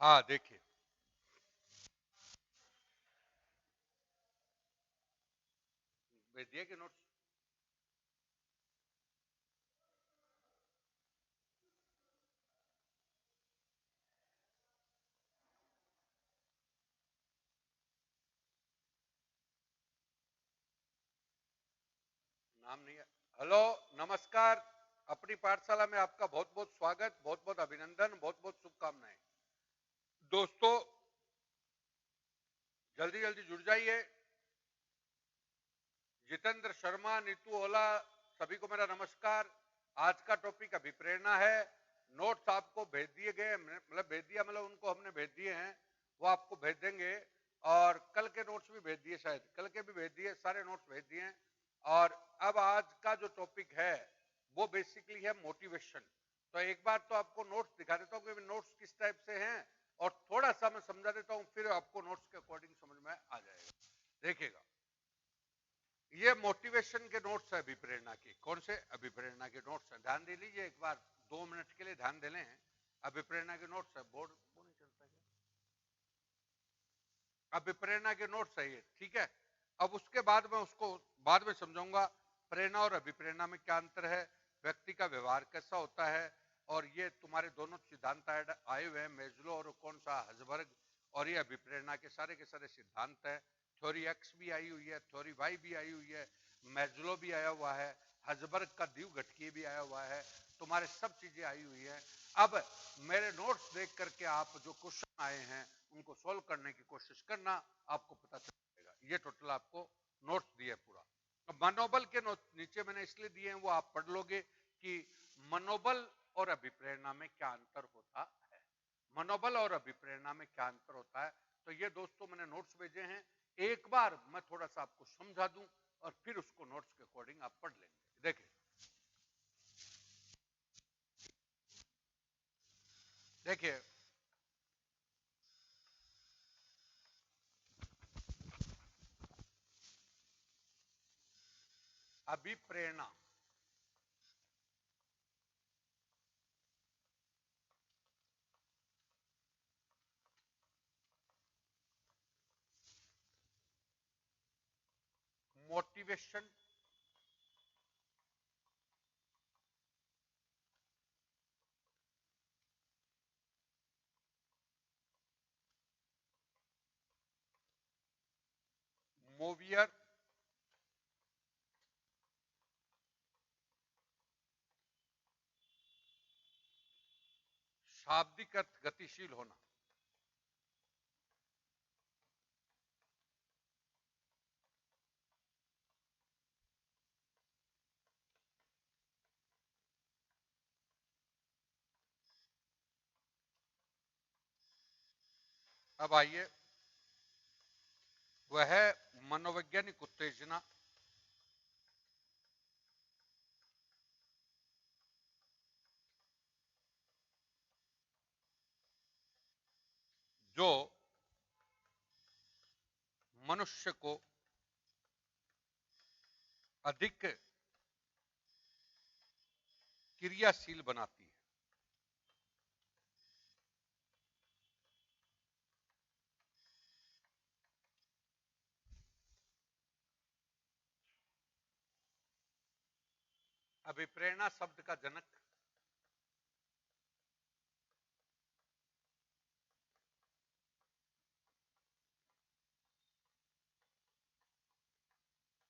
हाँ देखिए, भेज दिए कि नोट्स। नाम नहीं है। हेलो, नमस्कार। अपनी पाठशाला में आपका बहुत बहुत स्वागत, बहुत बहुत अभिनंदन, बहुत बहुत शुभकामनाएं। दोस्तों, जल्दी जल्दी जुड़ जाइए। जितेंद्र शर्मा, नीतू ओला, सभी को मेरा नमस्कार। आज का टॉपिक अभिप्रेरणा है। नोट्स आपको भेज दिए गए, मतलब भेज दिया मतलब उनको हमने भेज दिए हैं, वो आपको भेज देंगे। और कल के नोट्स भी भेज दिए, शायद कल के भी भेज दिए, सारे नोट्स भेज दिए हैं। और अब आज का जो टॉपिक है वो बेसिकली है मोटिवेशन। तो एक बार तो आपको नोट्स दिखा देता हूँ कि नोट्स किस टाइप से हैं, और थोड़ा सा मैं समझा देता हूँ, फिर आपको नोट्स के अकॉर्डिंग समझ में आ जाएगा। देखिएगा, ये मोटिवेशन के नोट्स है अभिप्रेरणा की। कौन से? अभिप्रेरणा के नोट्स है। ध्यान दे लीजिए एक बार, 2 मिनट के लिए ध्यान दे लें। अभिप्रेरणा के नोट्स है। बोर्ड वो नहीं चलता क्या? अभिप्रेरणा के नोट्स है ये, ठीक है। अब उसके बाद मैं उसको बाद में समझाऊंगा प्रेरणा और अभिप्रेरणा में क्या अंतर है, व्यक्ति का व्यवहार कैसा होता है। और ये तुम्हारे दोनों सिद्धांत आए हुए हैं, मेजलो और कौन सा, हजबर्ग। और ये अभिप्रेरणा के सारे सिद्धांत है। थ्योरी एक्स भी आई हुई है, थ्योरी वाई भी आई हुई है, मेजलो भी आया हुआ है, हजबर्ग का दीव घटकी भी आया हुआ है, तुम्हारे सब चीजें आई हुई है। अब मेरे नोट्स देख करके आप जो क्वेश्चन आए हैं उनको सोल्व करने की कोशिश करना, आपको पता चल जाएगा। ये टोटल आपको नोट्स दिए पूरा। अब मनोबल के नोट नीचे मैंने इसलिए दिए हैं, वो आप पढ़ लोगे कि मनोबल और अभिप्रेरणा में क्या अंतर होता है। मनोबल और अभिप्रेरणा में क्या अंतर होता है। तो ये दोस्तों मैंने नोट्स भेजे हैं, एक बार मैं थोड़ा सा आपको समझा दूं और फिर उसको नोट्स के अकॉर्डिंग आप पढ़ लेंगे। देखिए देखिए, अभिप्रेरणा मोटिवेशन मोवियर शाब्दिक अर्थ गतिशील होना। अब आइए, वह मनोवैज्ञानिक उत्तेजना जो मनुष्य को अधिक क्रियाशील बनाती है। अभिप्रेरणा शब्द का जनक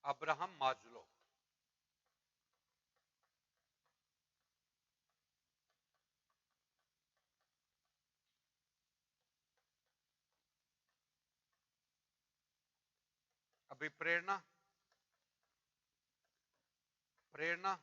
अब्राहम माज्लो। अभिप्रेरणा, प्रेरणा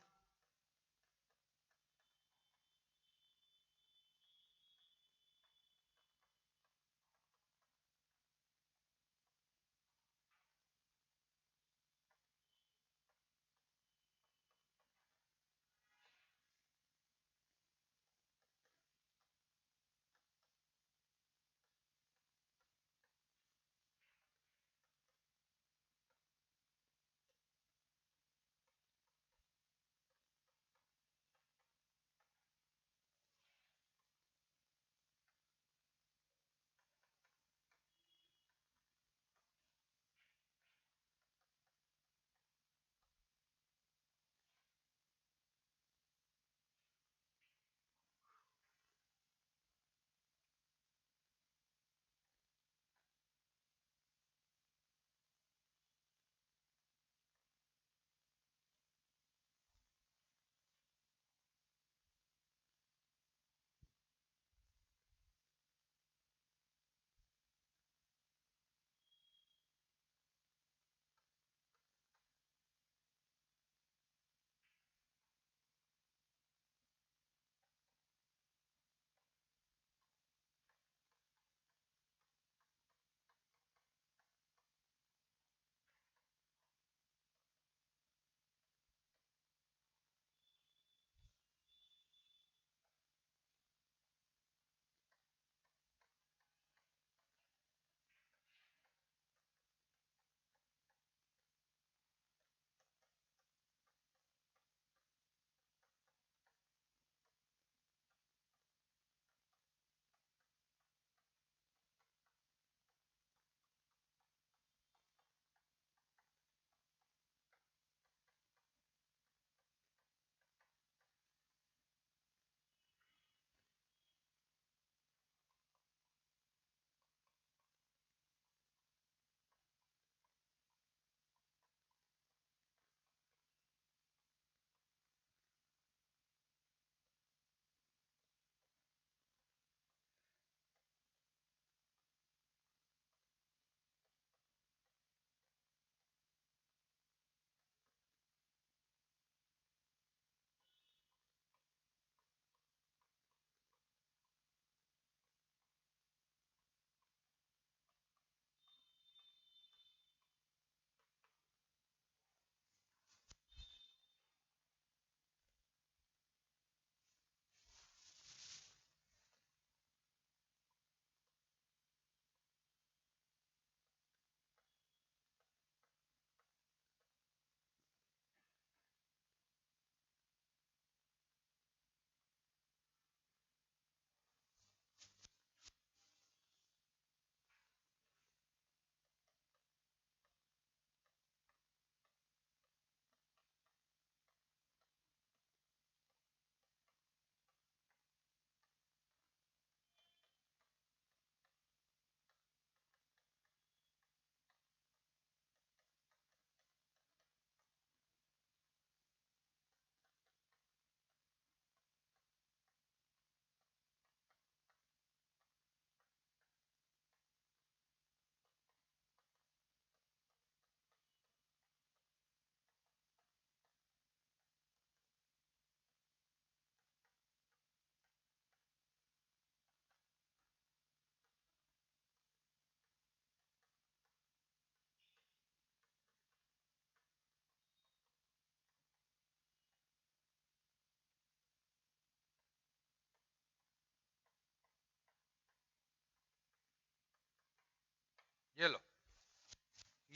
ये लो,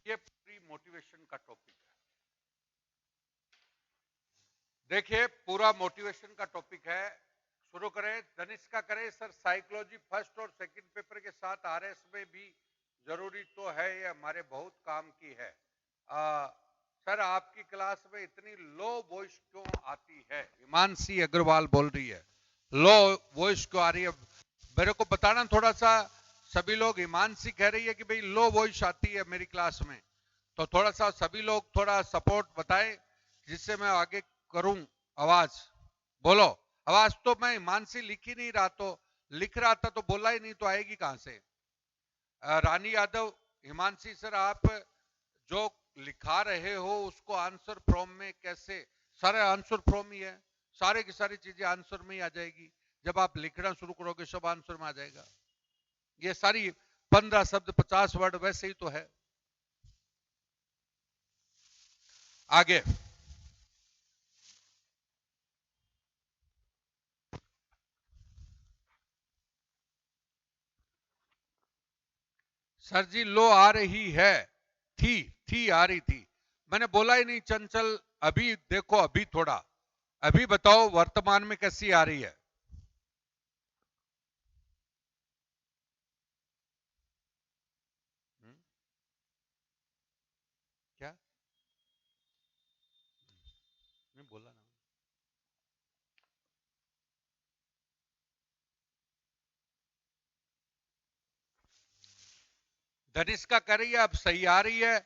ये पूरी मोटिवेशन का टॉपिक है। देखिए पूरा मोटिवेशन का टॉपिक है। शुरू करें, धनिष का करें। सर साइकोलॉजी फर्स्ट और सेकंड पेपर के साथ आरएस में भी जरूरी तो है, ये हमारे बहुत काम की है। सर आपकी क्लास में इतनी लो वॉइस क्यों आती है? हिमांशी अग्रवाल बोल रही है, लो वॉइस क्यों आ रही है? मेरे को बताना थोड़ा सा। सभी लोग, हिमांशी कह रही है कि भाई लो वॉइस आती है मेरी क्लास में, तो थोड़ा सा सभी लोग थोड़ा सपोर्ट बताएं जिससे मैं आगे करूं। आवाज बोलो, आवाज तो मैं हिमांशी लिख ही नहीं रहा, तो लिख रहा था तो बोला ही नहीं, तो आएगी कहां से? रानी यादव, हिमांशी सर आप जो लिखा रहे हो उसको आंसर फ्रॉम में कैसे? सारे आंसर फ्रॉम ही है, सारे की सारी चीजें आंसर में ही आ जाएगी। जब आप लिखना शुरू करोगे सब आंसर में आ जाएगा। ये सारी 15 शब्द 50 वर्ड वैसे ही तो है। आगे सर जी लो आ रही है, थी आ रही थी, मैंने बोला ही नहीं चंचल। अभी देखो, अभी थोड़ा, अभी बताओ वर्तमान में कैसी आ रही है? क्या नहीं बोला ना? धनिष का कर रही है, अब सही आ रही है,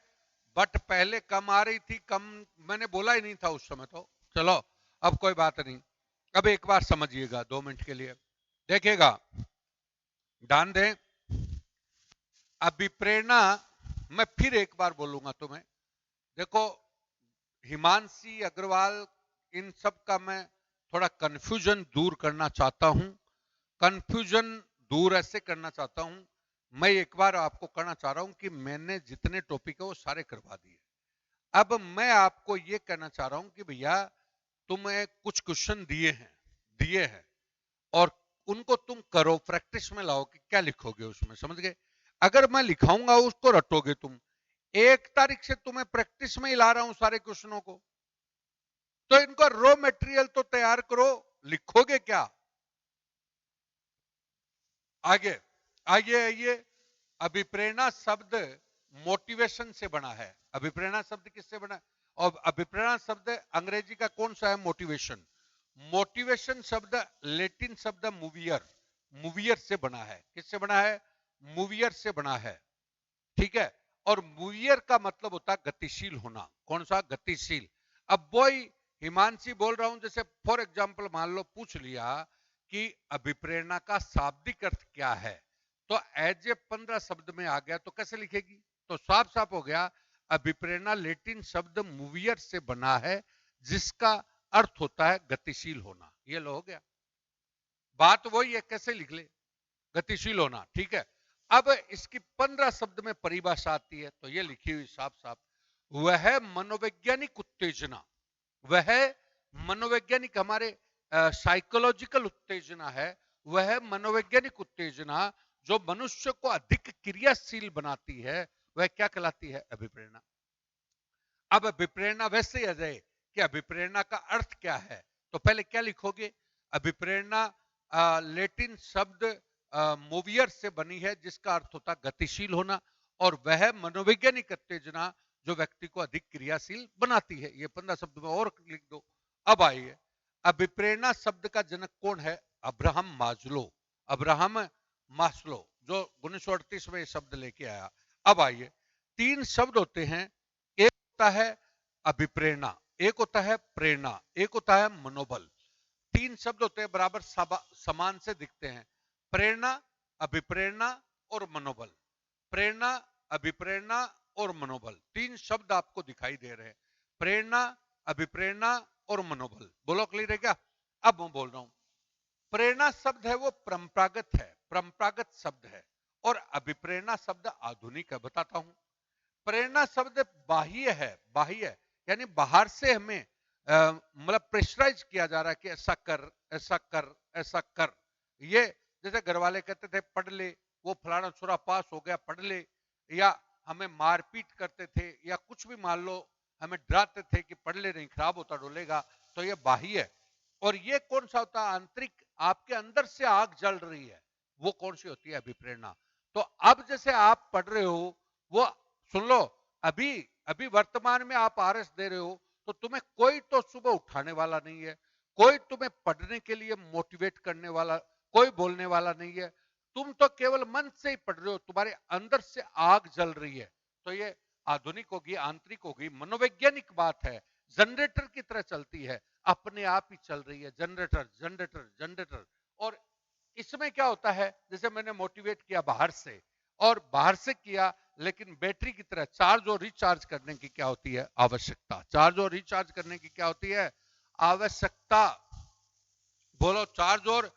बट पहले कम आ रही थी। कम मैंने बोला ही नहीं था उस समय तो। चलो अब कोई बात नहीं। अब एक बार समझिएगा 2 मिनट के लिए, देखिएगा, ध्यान दें। अभिप्रेरणा, मैं फिर एक बार बोलूंगा तुम्हें। देखो हिमांशी अग्रवाल, इन सब का मैं थोड़ा कंफ्यूजन दूर करना चाहता हूं। कंफ्यूजन दूर ऐसे करना चाहता हूं, मैं एक बार आपको कहना चाह रहा हूं कि मैंने जितने टॉपिक है वो सारे करवा दिए। अब मैं आपको ये कहना चाह रहा हूं कि भैया तुम्हें कुछ क्वेश्चन दिए हैं और उनको तुम करो, प्रैक्टिस में लाओ कि क्या लिखोगे उसमें, समझ गए? अगर मैं लिखाऊंगा उसको रटोगे तुम। 1 तारीख से तुम्हें प्रैक्टिस में ही ला रहा हूं सारे क्वेश्चनों को, तो इनका रॉ मटेरियल तो तैयार करो, लिखोगे क्या? आगे आइए आइए। अभिप्रेरणा शब्द मोटिवेशन से बना है। अभिप्रेरणा शब्द किससे बना है? और अभिप्रेरणा शब्द अंग्रेजी का कौन सा है? मोटिवेशन। मोटिवेशन शब्द लेटिन शब्द मूवियर, मूवियर से बना है। किससे बना है? मूवियर से बना है, ठीक है। और मूवियर का मतलब होता है गतिशील होना। कौन सा? गतिशील। अब वही हिमांशी बोल रहा हूं, जैसे फॉर एग्जाम्पल मान लो पूछ लिया कि अभिप्रेरणा का शाब्दिक अर्थ क्या है, तो एज ए 15 शब्द में आ गया, तो कैसे लिखेगी? तो साफ साफ हो गया, अभिप्रेरणा लेटिन शब्द मूवियर से बना है जिसका अर्थ होता है गतिशील होना। ये लो हो गया, बात वही है, कैसे लिख ले? गतिशील होना, ठीक है। अब इसकी 15 शब्द में परिभाषा आती है, तो ये लिखी हुई साफ साफ, वह मनोवैज्ञानिक उत्तेजना, वह मनोवैज्ञानिक, हमारे साइकोलॉजिकल उत्तेजना है, वह मनोवैज्ञानिक उत्तेजना जो मनुष्य को अधिक क्रियाशील बनाती है, वह क्या कहलाती है? अभिप्रेरणा। अब अभिप्रेरणा वैसे ही आ जाए कि अभिप्रेरणा का अर्थ क्या है, तो पहले क्या लिखोगे? अभिप्रेरणा लेटिन शब्द मोवियर से बनी है जिसका अर्थ होता है गतिशील होना, और वह मनोवैज्ञानिक उत्तेजना जो व्यक्ति को अधिक क्रियाशील बनाती है। ये 15 शब्द में और लिख दो। अब आइए, अभिप्रेरणा शब्द का जनक कौन है? Abraham Maslow. अब्राहम मास्लो जो 1938 में ये शब्द लेके आया। अब आइए, 3 शब्द होते हैं, एक होता है अभिप्रेरणा, एक होता है प्रेरणा, एक होता है मनोबल। 3 शब्द होते हैं, बराबर समान से दिखते हैं, प्रेरणा, अभिप्रेरणा और मनोबल। प्रेरणा, अभिप्रेरणा और मनोबल, 3 शब्द आपको दिखाई दे रहे हैं, प्रेरणा, अभिप्रेरणा और मनोबल। बोलो क्लियर है क्या? अब मैं बोल रहा हूं, प्रेरणा शब्द है वो परंपरागत है, परंपरागत शब्द है, और अभिप्रेरणा शब्द आधुनिक है। बताता हूं, प्रेरणा शब्द बाह्य है, बाह्य यानी बाहर से हमें मतलब प्रेशराइज किया जा रहा है कि ऐसा कर, ऐसा कर, ऐसा कर। ये जैसे घर वाले कहते थे पढ़ ले, वो फलाना छोरा पास हो गया, पढ़ ले, या हमें मारपीट करते थे, या कुछ भी मान लो हमें डराते थे कि पढ़ ले नहीं खराब होता डोलेगा, तो ये बाह्य है। और ये कौन सा होता है? आंतरिक, आपके अंदर से आग जल रही है, वो कौन सी होती है? अभिप्रेरणा। तो अब जैसे आप पढ़ रहे हो, वो सुन लो, अभी अभी वर्तमान में आप आरएस दे रहे हो, तो तुम्हें कोई तो सुबह उठाने वाला नहीं है, कोई तुम्हें पढ़ने के लिए मोटिवेट करने वाला, कोई बोलने वाला नहीं है, तुम तो केवल मन से ही पढ़ रहे हो, तुम्हारे अंदर से आग जल रही है। तो ये आधुनिक होगी, आंतरिक होगी, मनोवैज्ञानिक बात है, जनरेटर की तरह चलती है, अपने आप ही चल रही है, जनरेटर जनरेटर जनरेटर। और इसमें क्या होता है, जैसे मैंने मोटिवेट किया बाहर से, और बाहर से किया, लेकिन बैटरी की तरह चार्ज और रिचार्ज करने की क्या होती है? आवश्यकता। चार्ज और रिचार्ज करने की क्या होती है? आवश्यकता। बोलो, चार्ज और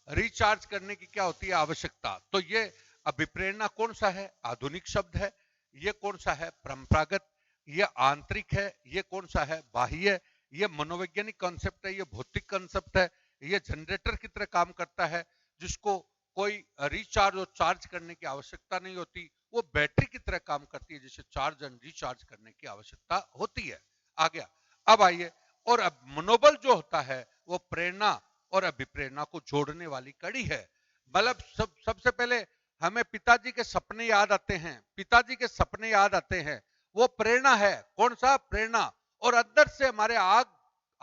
रिचार्ज करने की क्या होती है? आवश्यकता। तो ये अभिप्रेरणा कौन सा है? आधुनिक शब्द है। ये कौन सा है? परंपरागत। ये आंतरिक है। ये कौन सा है? बाह्य। ये मनोवैज्ञानिक कॉन्सेप्ट है, ये भौतिक कॉन्सेप्ट है। ये जनरेटर की तरह काम करता है, जिसको कोई रिचार्ज और चार्ज करने की आवश्यकता नहीं होती, वो बैटरी की तरह काम करती है, जिसे चार्ज एंड रिचार्ज करने की आवश्यकता होती है। आ गया। अब आइए, और अब मनोबल जो होता है, वो प्रेरणा और अभिप्रेरणा को जोड़ने वाली कड़ी है। मतलब सबसे पहले हमें पिताजी के सपने याद आते हैं, पिताजी के सपने याद आते हैं, वो प्रेरणा है। कौन सा? प्रेरणा। और अंदर से हमारे आग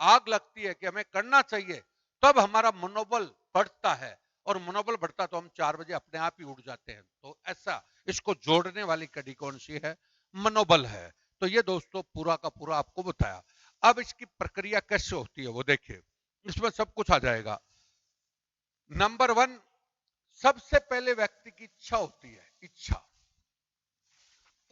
आग लगती है कि हमें करना चाहिए, तब हमारा मनोबल बढ़ता है, और मनोबल बढ़ता तो हम 4 बजे अपने आप ही उठ जाते हैं। तो ऐसा इसको जोड़ने वाली कड़ी कौन सी है? मनोबल है। तो ये दोस्तों पूरा का पूरा आपको बताया। अब इसकी प्रक्रिया कैसे होती है वो देखिए, इसमें सब कुछ आ जाएगा। नंबर 1, सबसे पहले व्यक्ति की इच्छा होती है। इच्छा।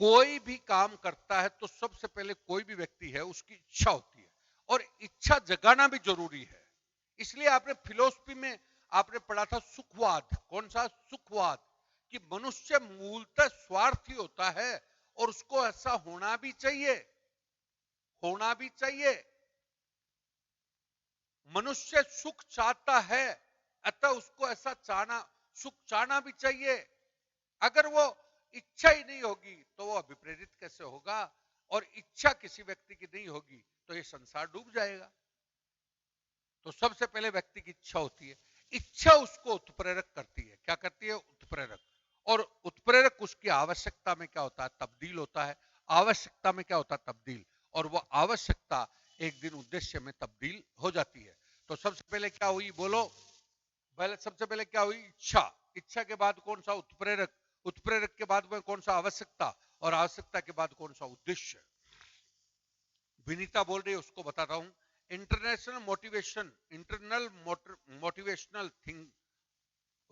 कोई भी काम करता है तो सबसे पहले कोई भी व्यक्ति है, उसकी इच्छा होती है, और इच्छा जगाना भी जरूरी है। इसलिए आपने फिलोसफी में आपने पढ़ा था सुखवाद। कौन सा? सुखवाद। कि मनुष्य मूलतः स्वार्थी होता है, और उसको ऐसा होना भी चाहिए, होना भी चाहिए। मनुष्य सुख चाहता है, अतः उसको ऐसा चाहना, सुख चाहना भी चाहिए। अगर वो इच्छा ही नहीं होगी तो वो अभिप्रेरित कैसे होगा? और इच्छा किसी व्यक्ति की नहीं होगी तो ये संसार डूब जाएगा। तो सबसे पहले व्यक्ति की इच्छा होती है। इच्छा उसको उत्प्रेरक करती है। क्या करती है? उत्प्रेरक। और उत्प्रेरक उसकी आवश्यकता में क्या होता है? तब्दील होता है। आवश्यकता में क्या होता है? तब्दील। और वो आवश्यकता एक दिन उद्देश्य में तब्दील हो जाती है। तो सबसे पहले क्या हुई? बोलो। पहले सबसे पहले क्या हुई? इच्छा। इच्छा के बाद कौन सा? उत्प्रेरक। उत्प्रेरक के बाद में कौन सा? आवश्यकता। और आवश्यकता के बाद कौन सा? उद्देश्य। विनीता बोल रही है, उसको बताता हूं। International motivation, internal motivational thing,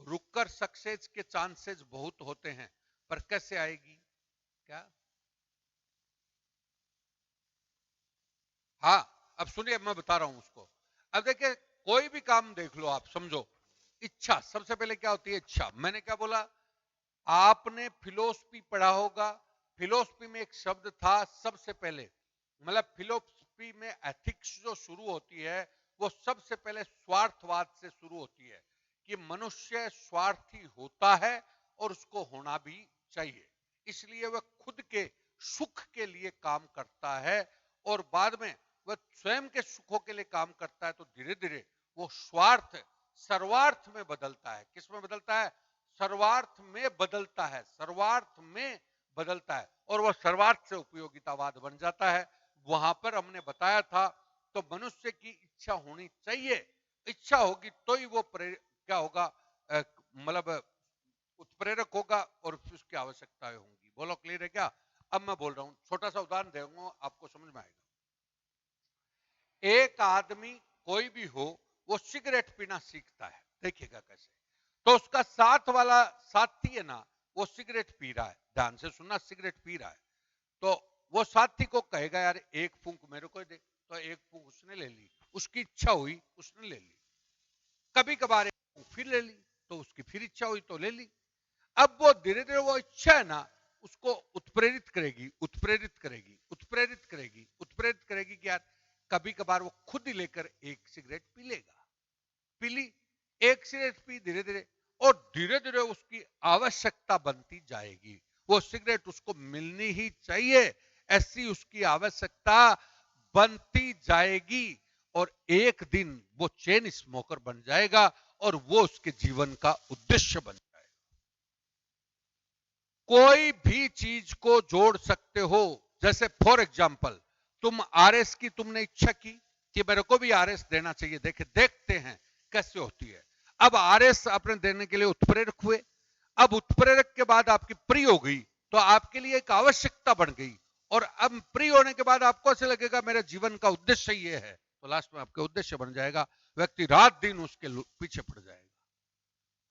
रुककर सक्सेस के चांसेस बहुत होते हैं, पर कैसे आएगी? क्या? हाँ, अब सुनिए, मैं बता रहा हूं उसको। अब देखिए, कोई भी काम देख लो आप, समझो। इच्छा सबसे पहले क्या होती है? इच्छा। मैंने क्या बोला? आपने फिलोसफी पढ़ा होगा। फिलोसफी में एक शब्द था सबसे पहले, मतलब फिलोसफी में एथिक्स जो शुरू होती है, वो सबसे पहले स्वार्थवाद से शुरू होती है, कि मनुष्य स्वार्थी होता है और उसको होना भी चाहिए। इसलिए वह खुद के सुख के लिए काम करता है, और बाद में वह स्वयं के सुखों के लिए काम करता है, तो धीरे धीरे वो स्वार्थ सर्वार्थ में बदलता है। किस में बदलता है? सर्वार्थ में बदलता है, सर्वार्थ में बदलता है, और वह सर्वार्थ से उपयोगितावाद बन जाता है। वहां पर हमने बताया था, तो मनुष्य की इच्छा होनी चाहिए। इच्छा होगी तो ही वो क्या होगा? मतलब उत्प्रेरक होगा, और उसकी आवश्यकताएं होंगी। बोलो, क्लियर है क्या? अब मैं बोल रहा हूं, छोटा सा उदाहरण दूंगा, आपको समझ में आएगा। एक आदमी कोई भी हो, वो सिगरेट पीना सीखता है, देखिएगा कैसे। तो उसका साथ वाला साथी है ना, वो सिगरेट पी रहा है, ध्यान से सुनना, सिगरेट पी रहा है। तो वो साथी को कहेगा, यार एक फूंक मेरे को दे, तो एक फूंक उसने ले ली, उसकी इच्छा हुई, उसने ले ली। कभी कभार एक फूंक फिर ले ली, तो उसकी फिर इच्छा हुई तो ले ली। अब वो धीरे धीरे वो इच्छा है ना, उसको उत्प्रेरित करेगी, उत्प्रेरित करेगी, उत्प्रेरित करेगी, उत्प्रेरित करेगी कि यार कभी कभार वो खुद ही लेकर एक सिगरेट पी लेगा। पी ली, एक सिगरेट पी धीरे धीरे, और धीरे धीरे उसकी आवश्यकता बनती जाएगी। वो सिगरेट उसको मिलनी ही चाहिए, ऐसी उसकी आवश्यकता बनती जाएगी और एक दिन वो चेन स्मोकर बन जाएगा और वो उसके जीवन का उद्देश्य बन जाएगा। कोई भी चीज को जोड़ सकते हो, जैसे फॉर एग्जाम्पल तुम आरएस की तुमने इच्छा की कि मेरे को भी आरएस देना चाहिए, देखते हैं कैसे होती है। अब आरएस आपने देने के लिए उत्प्रेरक हुए, अब उत्प्रेरक के बाद आपकी प्रिय हो गई तो आपके लिए एक आवश्यकता बन गई, और अब प्रिय होने के बाद आपको ऐसे लगेगा मेरे जीवन का उद्देश्य ये है, तो लास्ट में आपके उद्देश्य बन जाएगा, व्यक्ति रात दिन उसके पीछे पड़ जाएगा।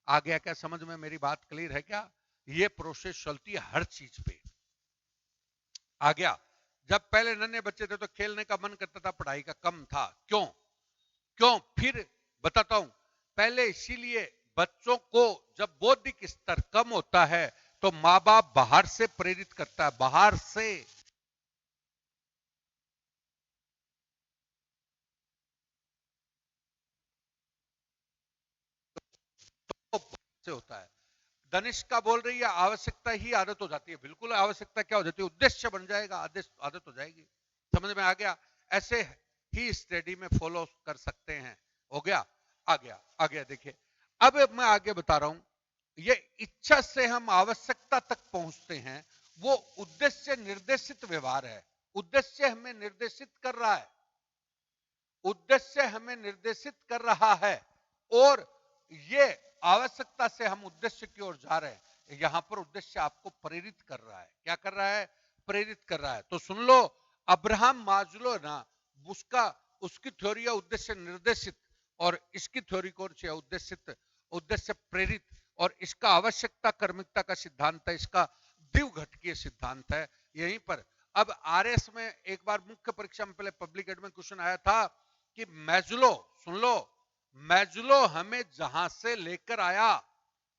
आ गया क्या समझ में? मेरी बात क्लियर है क्या? ये प्रोसेस चलती है हर चीज पे। आ गया? जब पहले नन्हे बच्चे थे तो खेलने का मन करता था, पढ़ाई का कम था। क्यों? क्यों? फिर बताता हूं। पहले इसीलिए बच्चों को जब बौद्धिक स्तर कम होता है तो मां बाप बाहर से प्रेरित करता है, बाहर से। तो से होता है। दनिष्का बोल रही है आवश्यकता ही आदत हो जाती है। बिल्कुल, आवश्यकता क्या हो जाती है? उद्देश्य बन जाएगा, आदत हो जाएगी। समझ में आ गया? ऐसे ही स्टडी में फॉलो कर सकते हैं। हो गया? आ गया, आ गया। देखिए अब मैं आगे बता रहा हूं। ये इच्छा से हम आवश्यकता तक पहुंचते हैं, वो उद्देश्य निर्देशित व्यवहार है। उद्देश्य हमें निर्देशित कर रहा है, उद्देश्य हमें निर्देशित कर रहा है, और ये आवश्यकता से हम उद्देश्य की ओर जा रहे हैं। यहां पर उद्देश्य आपको प्रेरित कर रहा है। क्या कर रहा है? प्रेरित कर रहा है। तो सुन लो, अब्राहम माजलो ना, उसका उसकी थ्योरी है उद्देश्य निर्देशित, और इसकी थ्योरी कौन सी है? उद्देशित, उद्देश्य प्रेरित। और इसका आवश्यकता कर्मिकता का सिद्धांत है, इसका द्विघटकीय सिद्धांत है। यहीं पर अब आरएस में एक बार मुख्य परीक्षा में पहले पब्लिक एड में क्वेश्चन आया था कि मैजुलो, सुन लो, मैजुलो हमें जहां से लेकर आया,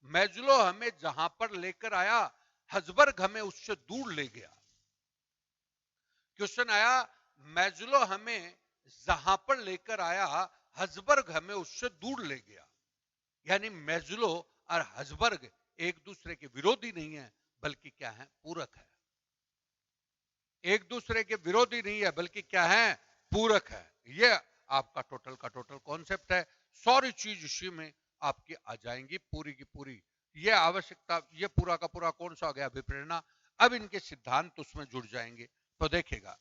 मैजुलो हमें जहां पर लेकर आया, हजबर्ग हमें उससे दूर ले गया। क्वेश्चन आया, मैजुलो हमें जहां पर लेकर आया, हजबर्ग हमें उससे दूर ले गया। यानी मैजुलो और हजबर्ग एक दूसरे के विरोधी नहीं है, बल्कि क्या है? पूरक है। एक दूसरे के विरोधी नहीं है, बल्कि क्या है? पूरक है। ये आपका टोटल का टोटल कॉन्सेप्ट है। सारी चीज इसी में आपकी आ जाएंगी, पूरी की पूरी। ये आवश्यकता, ये पूरा का पूरा कौन सा हो गया? अभिप्रेरणा। अब इनके सिद्धांत उसमें जुड़ जाएंगे तो देखेगा।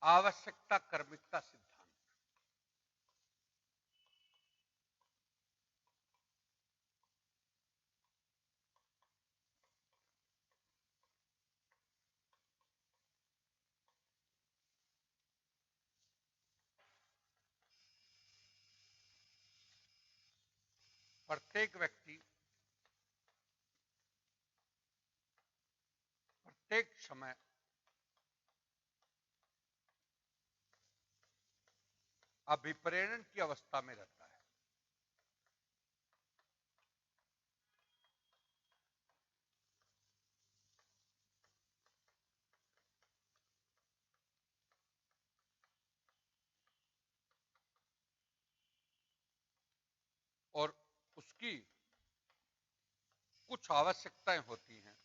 आवश्यकता कर्मिकता सिद्धांत। प्रत्येक व्यक्ति प्रत्येक समय अभिप्रेरण की अवस्था में रहता है। और उसकी कुछ आवश्यकताएं होती हैं।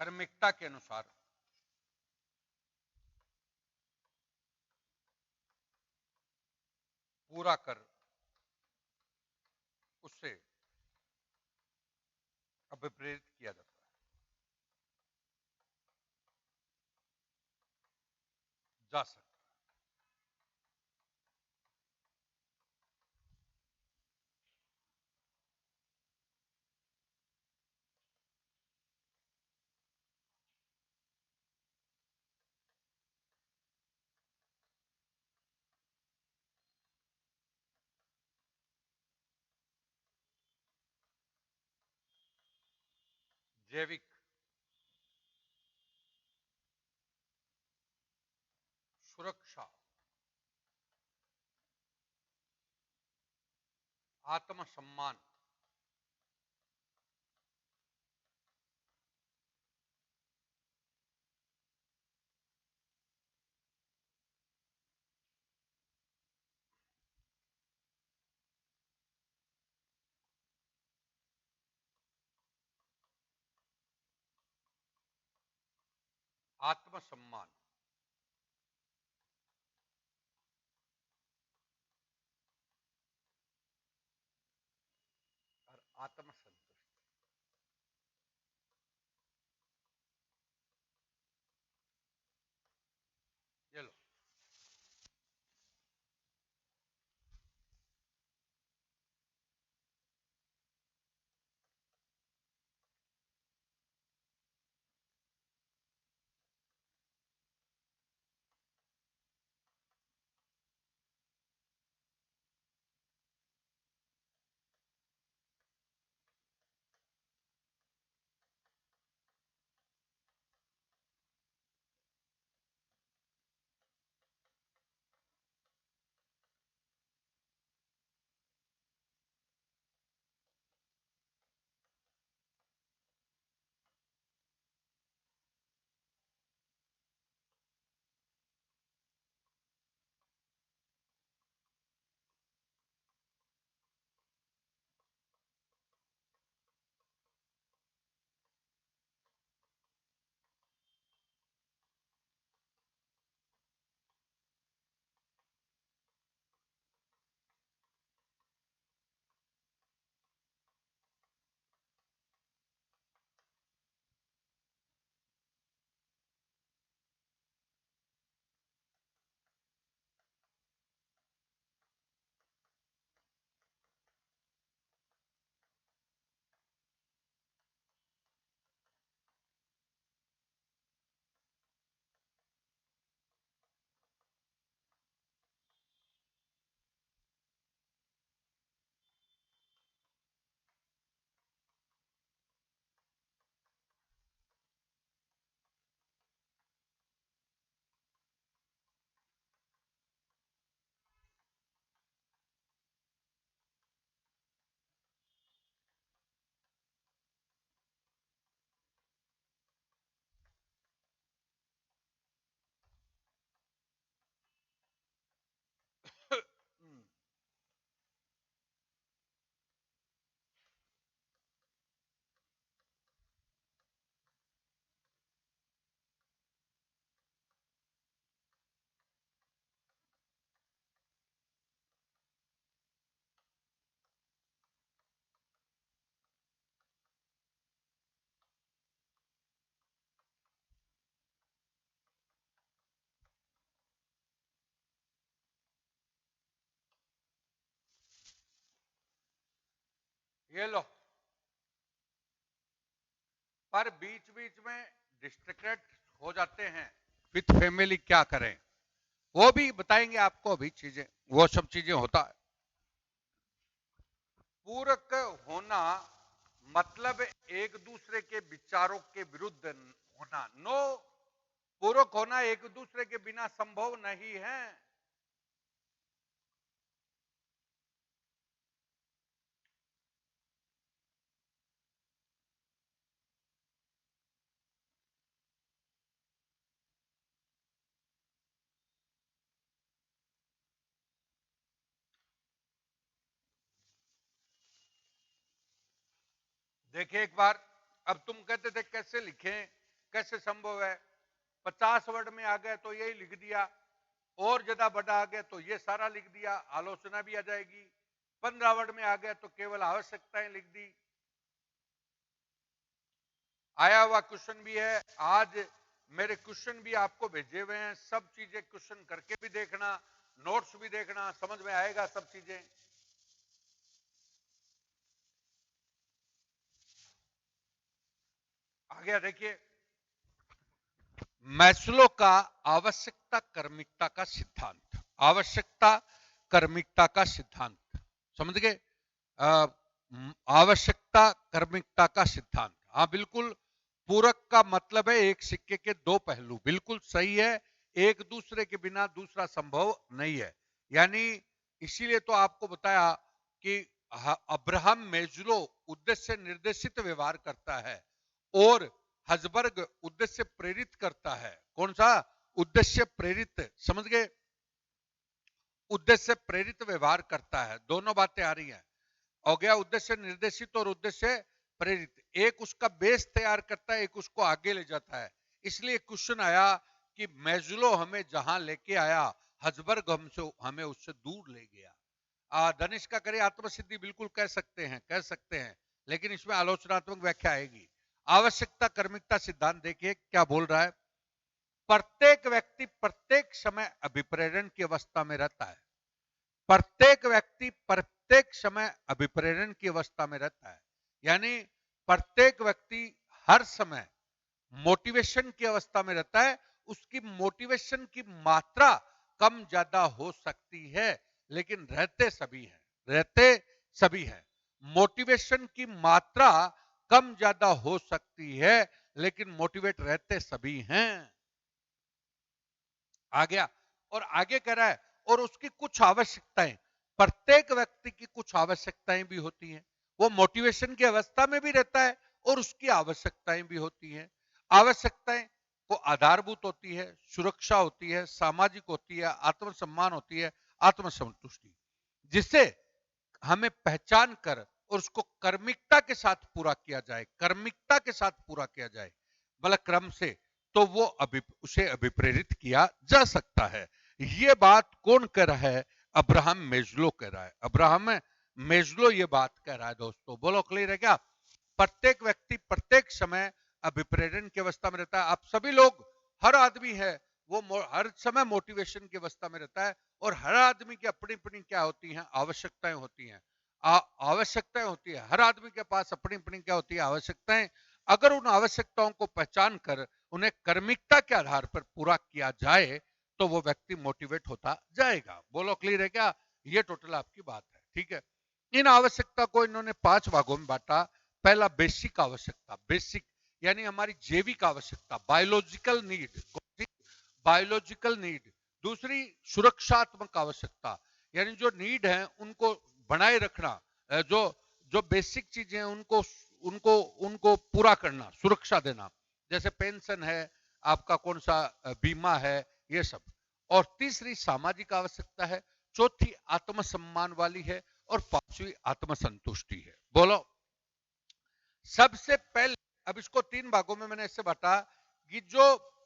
कर्मिकता के अनुसार पूरा कर उससे अभिप्रेरित किया जाता है। जा सकता जैविक सुरक्षा, आत्मसम्मान, आत्मसम्मान और आत्मसंतुष्टि। ये लो, ये लो। पर बीच बीच में डिस्ट्रैक्टेड हो जाते हैं, विथ फैमिली क्या करें वो भी बताएंगे आपको। अभी चीजें वो सब चीजें होता है। पूरक होना मतलब एक दूसरे के विचारों के विरुद्ध होना। नो, पूरक होना एक दूसरे के बिना संभव नहीं है। देखिए एक बार, अब तुम कहते थे कैसे लिखें, कैसे संभव है? 50 वर्ड में आ गए तो यही लिख दिया, और ज्यादा बड़ा आ गया तो ये सारा लिख दिया, आलोचना भी आ जाएगी। 15 वर्ड में आ गया तो केवल आवश्यकताएं लिख दी। आया हुआ क्वेश्चन भी है, आज मेरे क्वेश्चन भी आपको भेजे हुए हैं, सब चीजें क्वेश्चन करके भी देखना, नोट्स भी देखना, समझ में आएगा सब चीजें। आ गया, देखिए मैस्लो का आवश्यकता कर्मिकता का सिद्धांत, आवश्यकता कर्मिकता का सिद्धांत समझ गए? आवश्यकता कर्मिकता का सिद्धांत, हाँ बिल्कुल, पूरक का मतलब है एक सिक्के के दो पहलू, बिल्कुल सही है, एक दूसरे के बिना दूसरा संभव नहीं है। यानी इसीलिए तो आपको बताया कि अब्राहम मेज्लो उद्देश्य निर्देशित व्यवहार करता है और हजबर्ग उद्देश्य प्रेरित करता है। कौन सा? उद्देश्य प्रेरित, समझ गए? उद्देश्य प्रेरित व्यवहार करता है, दोनों बातें आ रही हैं। हो गया उद्देश्य निर्देशित और उद्देश्य प्रेरित, एक उसका बेस तैयार करता है, एक उसको आगे ले जाता है। इसलिए क्वेश्चन आया कि मैज्लो हमें जहां लेके आया, हजबर्ग हमें उससे दूर ले गया। धनिष का करे आत्मसिद्धि, बिल्कुल कह सकते हैं, कह सकते हैं, लेकिन इसमें आलोचनात्मक व्याख्या आएगी। आवश्यकता कर्मिकता सिद्धांत देखिए क्या बोल रहा है। प्रत्येक व्यक्ति प्रत्येक समय अभिप्रेरण की अवस्था में रहता है, प्रत्येक व्यक्ति प्रत्येक समय अभिप्रेरण की अवस्था में रहता है, यानी प्रत्येक व्यक्ति हर समय मोटिवेशन की अवस्था में रहता है। उसकी मोटिवेशन की मात्रा कम ज्यादा हो सकती है, लेकिन रहते सभी हैं, रहते सभी हैं। मोटिवेशन की मात्रा कम ज्यादा हो सकती है, लेकिन मोटिवेट रहते सभी हैं। आ गया, और आगे कह रहा है और उसकी कुछ आवश्यकताएं, प्रत्येक व्यक्ति की कुछ आवश्यकताएं भी होती हैं। वो मोटिवेशन की अवस्था में भी रहता है और उसकी आवश्यकताएं भी होती हैं। आवश्यकताएं वो आधारभूत होती है, सुरक्षा होती है, सामाजिक होती है, आत्मसम्मान होती है, आत्मसंतुष्टि, जिसे हमें पहचान कर और उसको कर्मिकता के साथ पूरा किया जाए, कर्मिकता के साथ पूरा किया जाए बल क्रम से, तो वो उसे अभिप्रेरित किया जा सकता है। ये बात कौन कह रहा है? अब्राहम मेज्लो कह रहा है, अब्राहम मेज्लो ये बात कह रहा है। दोस्तों बोलो, क्लियर है क्या? प्रत्येक व्यक्ति प्रत्येक समय अभिप्रेरण की अवस्था में रहता है। आप सभी लोग, हर आदमी है वो हर समय मोटिवेशन की अवस्था में रहता है, और हर आदमी की अपनी अपनी क्या होती हैं? आवश्यकताएं होती हैं। आवश्यकताएं होती है, हर आदमी के पास अपनी अपनी क्या होती है? आवश्यकताएं। अगर उन आवश्यकताओं को पहचान कर उन्हें कर्मिकता के आधार पर पूरा किया जाए, तो वो व्यक्ति मोटिवेट होता जाएगा। बोलो, क्लियर है क्या? ये टोटल आपकी बात है, ठीक है। इन आवश्यकता को इन्होंने 5 भागों में बांटा। पहला बेसिक आवश्यकता, बेसिक यानी हमारी जैविक आवश्यकता, बायोलॉजिकल नीड, बायोलॉजिकल नीड। दूसरी सुरक्षात्मक आवश्यकता, यानी जो नीड है उनको बनाए रखना, जो जो बेसिक चीजें हैं उनको उनको उनको पूरा करना, सुरक्षा देना, जैसे पेंशन है, आपका कौन सा बीमा है, ये सब। और तीसरी सामाजिक आवश्यकता है, चौथी आत्मसम्मान वाली है, और पांचवी आत्मसंतुष्टि है। बोलो, सबसे पहले अब इसको 3 भागों में मैंने ऐसे बांटा कि जो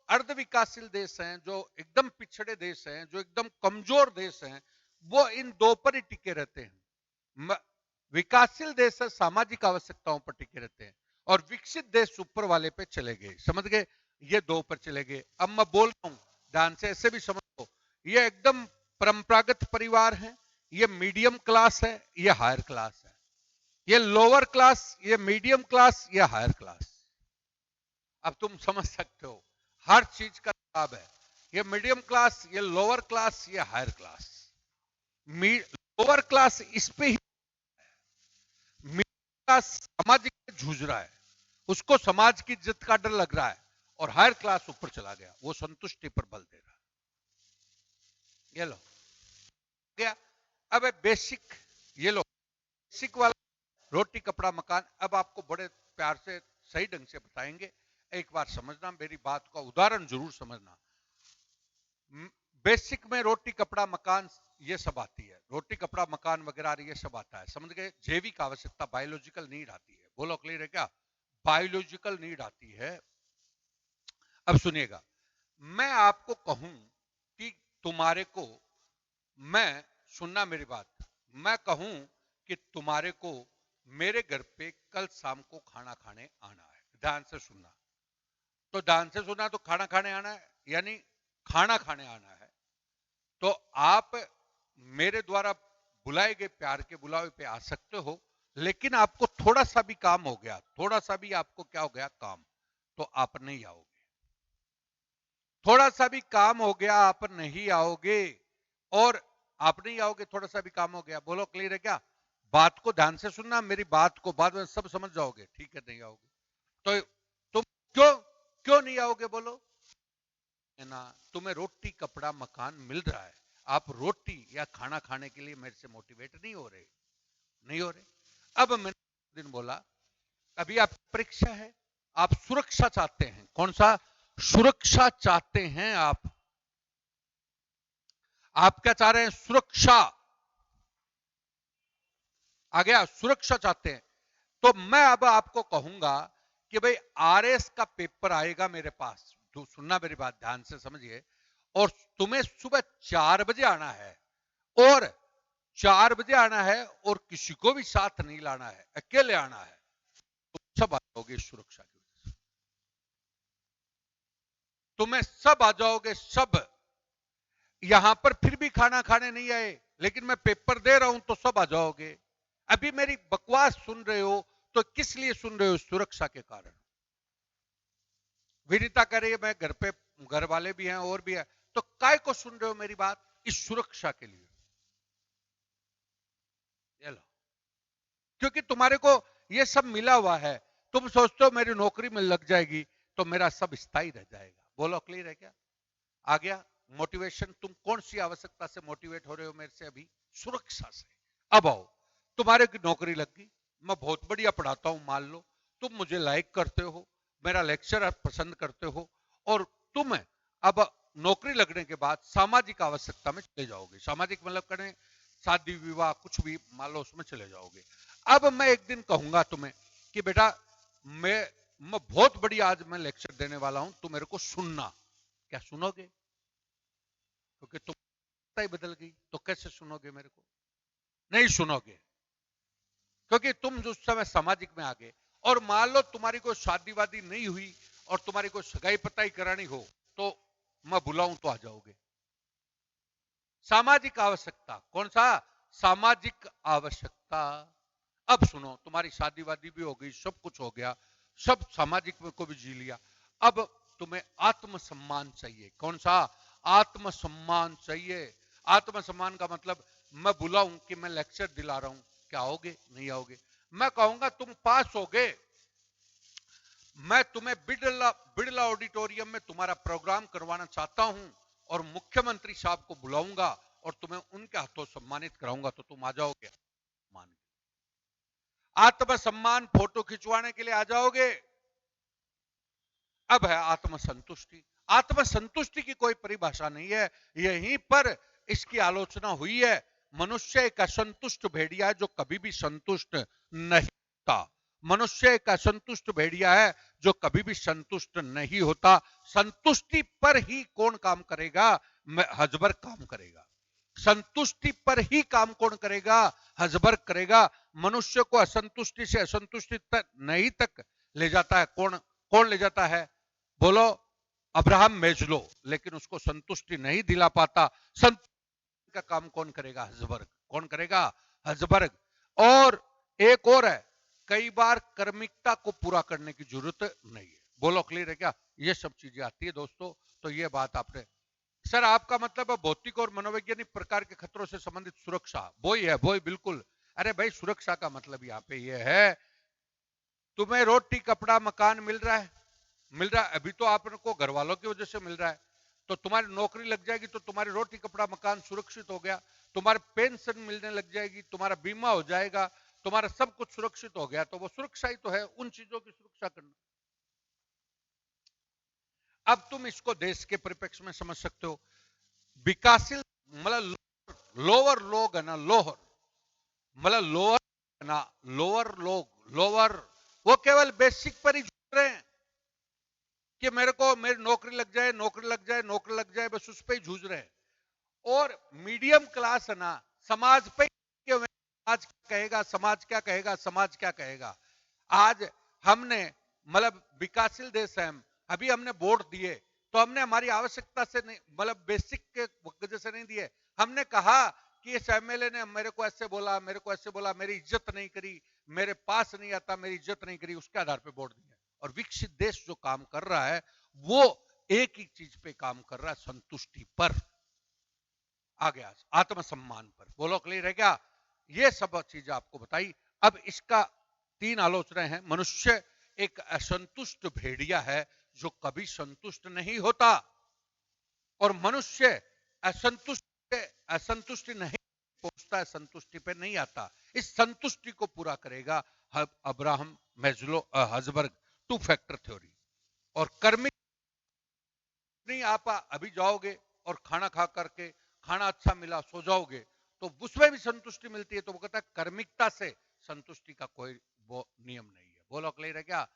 अर्ध विकासशील देश हैं, जो एकदम पिछड़े देश हैं, जो एकदम कमजोर देश हैं, वो इन दो पर ही टिके रहते हैं। विकासशील देश सामाजिक आवश्यकताओं पर टिके रहते हैं, और विकसित देश ऊपर वाले पे चले गए, समझ गए? ये दो पर चले गए। अब मैं बोल रहा हूं ध्यान से, ऐसे भी समझ लो, ये एकदम परंपरागत परिवार है, ये मीडियम क्लास है, ये हायर क्लास है, ये लोअर क्लास, ये मीडियम क्लास, ये हायर क्लास। अब तुम समझ सकते हो, हर चीज का लाभ है। ये मीडियम क्लास, ये लोअर क्लास, ये हायर क्लास। लोअर क्लास इस पे ही, मीडियम क्लास सामाजिक जूझ रहा है, उसको समाज की इज्जत का डर लग रहा है, और हायर क्लास ऊपर चला गया, वो संतुष्टि पर बल दे रहा है। ये लो गया। अब बेसिक, ये लो बेसिक वाला, रोटी कपड़ा मकान। अब आपको बड़े प्यार से सही ढंग से बताएंगे, एक बार समझना, मेरी बात का उदाहरण जरूर समझना। बेसिक में रोटी कपड़ा मकान ये सब आती है, रोटी कपड़ा मकान वगैरह ये सब आता है, समझ गए? जैविक आवश्यकता, बायोलॉजिकल नीड आती है। बोलो, क्लियर है क्या? बायोलॉजिकल नीड आती है। अब सुनिएगा, मैं आपको कहूं कि तुम्हारे को, मैं सुनना मेरी बात, मैं कहूं कि तुम्हारे को मेरे घर पे कल शाम को खाना खाने आना है, ध्यान से सुनना। तो ध्यान से सुनना, तो खाना खाने आना है यानी खाना खाने आना है। तो आप मेरे द्वारा बुलाए गए प्यार के बुलावे पे आ सकते हो, लेकिन आपको थोड़ा सा भी काम हो गया, थोड़ा सा भी आपको क्या हो गया काम, तो आप नहीं आओगे। थोड़ा सा भी काम हो गया आप नहीं आओगे, और आप नहीं आओगे, थोड़ा सा भी काम हो गया। बोलो क्लियर है क्या? बात को ध्यान से सुनना, मेरी बात को बाद में सब समझ जाओगे। ठीक है, नहीं आओगे तो तुम क्यों क्यों नहीं आओगे बोलो? है ना, तुम्हें रोटी कपड़ा मकान मिल रहा है, आप रोटी या खाना खाने के लिए मेरे से मोटिवेट नहीं हो रहे, नहीं हो रहे। अब मैंने दिन बोला, अभी आप परीक्षा है, आप सुरक्षा चाहते हैं। कौन सा सुरक्षा चाहते हैं आप क्या चाह रहे हैं? सुरक्षा। आ गया, सुरक्षा चाहते हैं। तो मैं अब आपको कहूंगा कि भाई आरएस का पेपर आएगा मेरे पास, तो सुनना मेरी बात ध्यान से समझिए, और तुम्हें सुबह 4 बजे आना है, और 4 बजे आना है, और किसी को भी साथ नहीं लाना है, अकेले आना है। तो सब आ जाओगे सुरक्षा की वजह से, तुम्हें सब आ जाओगे सब। यहां पर फिर भी खाना खाने नहीं आए, लेकिन मैं पेपर दे रहा हूं तो सब आ जाओगे। अभी मेरी बकवास सुन रहे हो तो किस लिए सुन रहे हो? सुरक्षा के कारण। विनीता कह रही है मैं घर पे, घर वाले भी हैं और भी है, तो काय को सुन रहे हो मेरी बात? इस सुरक्षा के लिए। ये लो, क्योंकि तुम्हारे को ये सब मिला हुआ है, तुम सोचते हो मेरी नौकरी में लग जाएगी तो मेरा सब स्थायी रह जाएगा। बोलो क्लियर है क्या? आ गया मोटिवेशन? तुम कौन सी आवश्यकता से मोटिवेट हो रहे हो मेरे से? अभी सुरक्षा से। अब आओ, तुम्हारे की नौकरी लग गई, मैं बहुत बढ़िया पढ़ाता हूं मान लो, तुम मुझे लाइक करते हो, मेरा लेक्चर पसंद करते हो, और तुम अब नौकरी लगने के बाद सामाजिक आवश्यकता में चले जाओगे। सामाजिक मतलब करें शादी विवाह कुछ भी मान लो, उसमें चले जाओगे। अब मैं एक दिन कहूंगा तुम्हें कि बेटा मैं बहुत बढ़िया आज मैं लेक्चर देने वाला हूं, तुम मेरे को सुनना। क्या सुनोगे? क्योंकि तुम ही बदल गई, तो कैसे सुनोगे मेरे को? नहीं सुनोगे, क्योंकि तुम जो समय सामाजिक में आ गए, और मान लो तुम्हारी कोई शादी वादी नहीं हुई और तुम्हारी कोई सगाई पताई करानी हो, तो मैं बुलाऊं तो आ जाओगे। सामाजिक आवश्यकता, कौन सा? सामाजिक आवश्यकता। अब सुनो, तुम्हारी शादी वादी भी हो गई, सब कुछ हो गया, सब सामाजिक में को भी जी लिया, अब तुम्हें आत्मसम्मान चाहिए। कौन सा? आत्मसम्मान चाहिए। आत्मसम्मान का मतलब मैं बुलाऊं कि मैं लेक्चर दिला रहा हूं, क्या आओगे? नहीं आओगे। मैं कहूंगा तुम पास हो गए, मैं तुम्हें बिड़ला बिड़ला ऑडिटोरियम में तुम्हारा प्रोग्राम करवाना चाहता हूं, और मुख्यमंत्री साहब को बुलाऊंगा और तुम्हें उनके हाथों सम्मानित कराऊंगा, तो तुम आ जाओगे? मान, आत्मसम्मान फोटो खिंचवाने के लिए आ जाओगे? अब है आत्मसंतुष्टि। आत्मसंतुष्टि की कोई परिभाषा नहीं है, यहीं पर इसकी आलोचना हुई है। मनुष्य एक असंतुष्ट भेड़िया है जो कभी भी संतुष्ट नहीं होता। मनुष्य एक असंतुष्ट भेड़िया है जो कभी भी संतुष्ट नहीं होता। संतुष्टि पर ही कौन काम करेगा? हजबर काम करेगा। संतुष्टि पर ही काम कौन करेगा? हजबर करेगा। मनुष्य को असंतुष्टि से असंतुष्टि तक नहीं तक ले जाता है कौन? कौन ले जाता है बोलो? अब्राहम मेजलो, लेकिन उसको संतुष्टि नहीं दिला पाता। संतुष्टि का काम कौन करेगा? हजबर्ग। कौन करेगा? हजबर्ग। और एक और है, कई बार कर्मिकता को पूरा करने की जरूरत नहीं है। बोलो क्लियर है क्या? ये सब चीजें आती है दोस्तों। तो ये बात आपने, सर आपका मतलब है भौतिक और मनोवैज्ञानिक प्रकार के खतरों से संबंधित सुरक्षा, वो ही है, वो ही बिल्कुल। अरे भाई सुरक्षा का मतलब यहाँ पे ये है, तुम्हें रोटी कपड़ा मकान मिल रहा है, मिल रहा है, अभी तो आपको घर वालों की वजह से मिल रहा है, तो तुम्हारी नौकरी लग जाएगी तो तुम्हारी रोटी कपड़ा मकान सुरक्षित हो गया, तुम्हारे पेंशन मिलने लग जाएगी, तुम्हारा बीमा हो जाएगा, तुम्हारा सब कुछ सुरक्षित हो गया, तो वो सुरक्षा ही तो है, उन चीजों की सुरक्षा करना। अब तुम इसको देश के परिप्रेक्ष्य में समझ सकते हो। विकासशील मतलब लोअर लोग है ना, लोअर मतलब लोअर ना, लोअर लोग, लोअर वो केवल बेसिक पर ही जुड़ रहे हैं कि मेरी नौकरी लग जाए, नौकरी लग जाए, नौकरी लग जाए, बस उस पर ही जूझ रहे हैं। और मीडियम क्लास है ना, समाज पे समाज क्या कहेगा, समाज क्या कहेगा, समाज क्या कहेगा। आज हमने मतलब विकासशील देश है हम, अभी हमने वोट दिए तो हमने हमारी आवश्यकता से नहीं, मतलब बेसिक के वजह से नहीं दिए। हमने कहा कि इस एमएलए ने मेरे को ऐसे बोला, मेरे को ऐसे बोला, मेरी इज्जत नहीं करी, मेरे पास नहीं आता, मेरी इज्जत नहीं करी, उसके आधार पर वोट दिया। और विकसित देश जो काम कर रहा है वो एक ही चीज पे काम कर रहा है, संतुष्टि पर, आ गया आत्मसम्मान पर। बोलो क्लियर है क्या? ये सब चीजें आपको बताई। अब इसका 3 आलोचनाएं हैं। मनुष्य एक असंतुष्ट भेड़िया है जो कभी संतुष्ट नहीं होता, और मनुष्य असंतुष्टि नहीं पहुंचता है, संतुष्टि पे नहीं आता। इस संतुष्टि को पूरा करेगा Abraham Maslow Herzberg two factor theory. और कर्मिक नहीं, आप अभी जाओगे और खाना खा करके, खाना अच्छा मिला, सो जाओगे तो उसमें भी संतुष्टि मिलती है। तो वो कहता है कर्मिकता से संतुष्टि का कोई वो नियम नहीं है। बोलो क्लियर है क्या?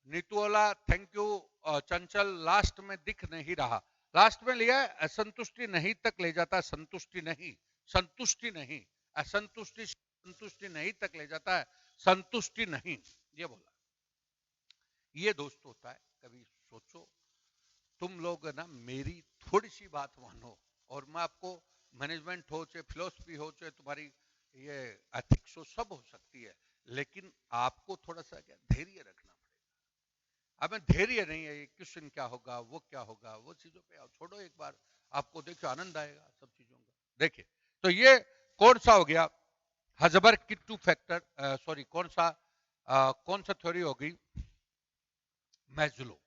नीतूला थैंक यू। चंचल लास्ट में दिख नहीं रहा, लास्ट में लिया है असंतुष्टि नहीं तक ले जाता, संतुष्टि नहीं, संतुष्टि नहीं, असंतुष्टि संतुष्टि नहीं तक ले जाता है, संतुष्टि नहीं, ये बोला। ये दोस्त होता है। कभी सोचो तुम लोग ना मेरी थोड़ी सी बात मानो, और मैं आपको मैनेजमेंट हो चाहे फिलोसफी हो चाहे तुम्हारी ये एथिक्स हो, सब हो सकती है, लेकिन आपको थोड़ा सा क्या धैर्य रखना पड़ेगा। अब धैर्य नहीं है, क्वेश्चन क्या होगा, वो क्या होगा, वो चीजों पे छोड़ो, एक बार आपको देखो आनंद आएगा सब चीजों का। देखिए तो ये कौन सा हो गया, हर्ट्जबर्ग की टू फैक्टर, सॉरी कौन सा थ्योरी होगी, मैस्लो।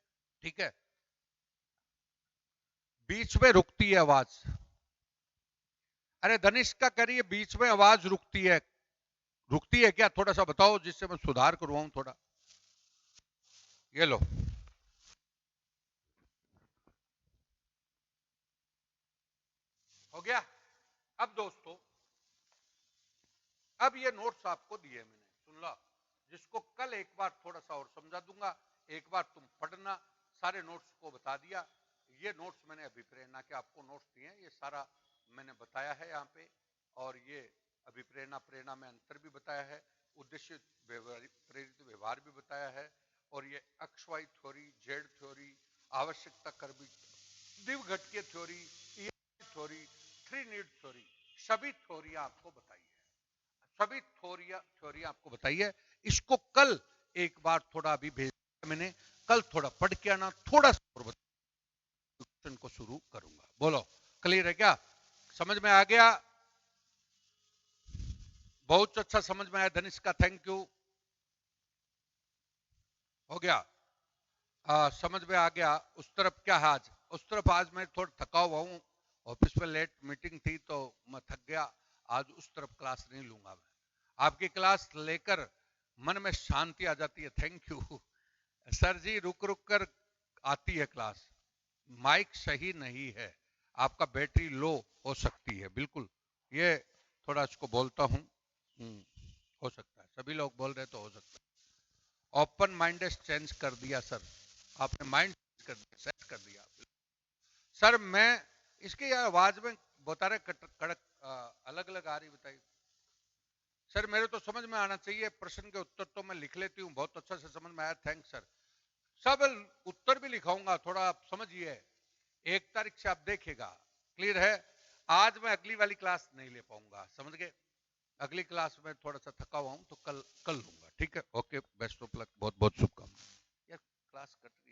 ठीक है, बीच में रुकती है आवाज। अरे धनिष्क का करिए, बीच में आवाज रुकती है, रुकती है क्या? थोड़ा सा बताओ जिससे मैं सुधार करवाऊं थोड़ा। ये लो, हो गया। अब दोस्तों, अब ये नोट्स आपको दिए मैंने, सुन लो, जिसको कल एक बार थोड़ा सा और समझा दूंगा, एक बार तुम पढ़ना, सारे नोट्स को बता दिया। ये नोट्स मैंने अभिप्रेरणा के आपको नोट्स दिए हैं, ये सारा मैंने बताया है यहाँ पे, और ये अभिप्रेरणा प्रेरणा में अंतर भी बताया है, उद्देश्य प्रेरित व्यवहार भी बताया है, और ये XY थ्योरी, जेड थ्योरी, आवश्यकता कर्मी द्विघटकीय theory, theory, three need theory, सभी थ्योरियां आपको बताई है, सभी थ्योरी आपको बताई है। इसको कल एक बार थोड़ा अभी भेज मैंने, कल थोड़ा पढ़ के आना, थोड़ा सा क्वेश्चन को शुरू करूंगा। बोलो क्लियर है क्या? समझ में आ गया? बहुत अच्छा समझ में आया धनिष का, थैंक यू। हो गया, समझ में आ गया। उस तरफ क्या है आज? उस तरफ आज मैं थोड़ा थका हुआ हूँ, ऑफिस में लेट मीटिंग थी तो मैं थक गया। आज उस तरफ क्लास नहीं लूंगा मैं, आपकी क्लास लेकर मन में शांति आ जाती है। थैंक यू सर जी, रुक रुक कर आती है क्लास। माइक सही नहीं है, आपका बैटरी लो हो सकती है, बिल्कुल। ये थोड़ा इसको बोलता हूँ, हो सकता है सभी लोग बोल रहे तो हो सकता है। ओपन माइंडेड चेंज कर दिया सर, आपने माइंड कर दिया, सेट कर दिया सर। मैं इसके यार आवाज में बता रहे कड़क अलग अलग आ रही, बताइए सर। मेरे तो समझ में आना चाहिए, प्रश्न के उत्तर तो मैं लिख लेती हूँ, बहुत अच्छा से समझ में आया, थैंक्स सर। सब उत्तर भी लिखाऊंगा, थोड़ा आप समझिए, 1 तारीख से आप देखेगा, क्लियर है। आज मैं अगली वाली क्लास नहीं ले पाऊंगा, समझ गए? अगली क्लास में थोड़ा सा थका हुआ हूं तो कल लूंगा, ठीक है? ओके, बेस्ट ऑफ लक, बहुत बहुत शुभकामनाएं। यार क्लास कट रही है।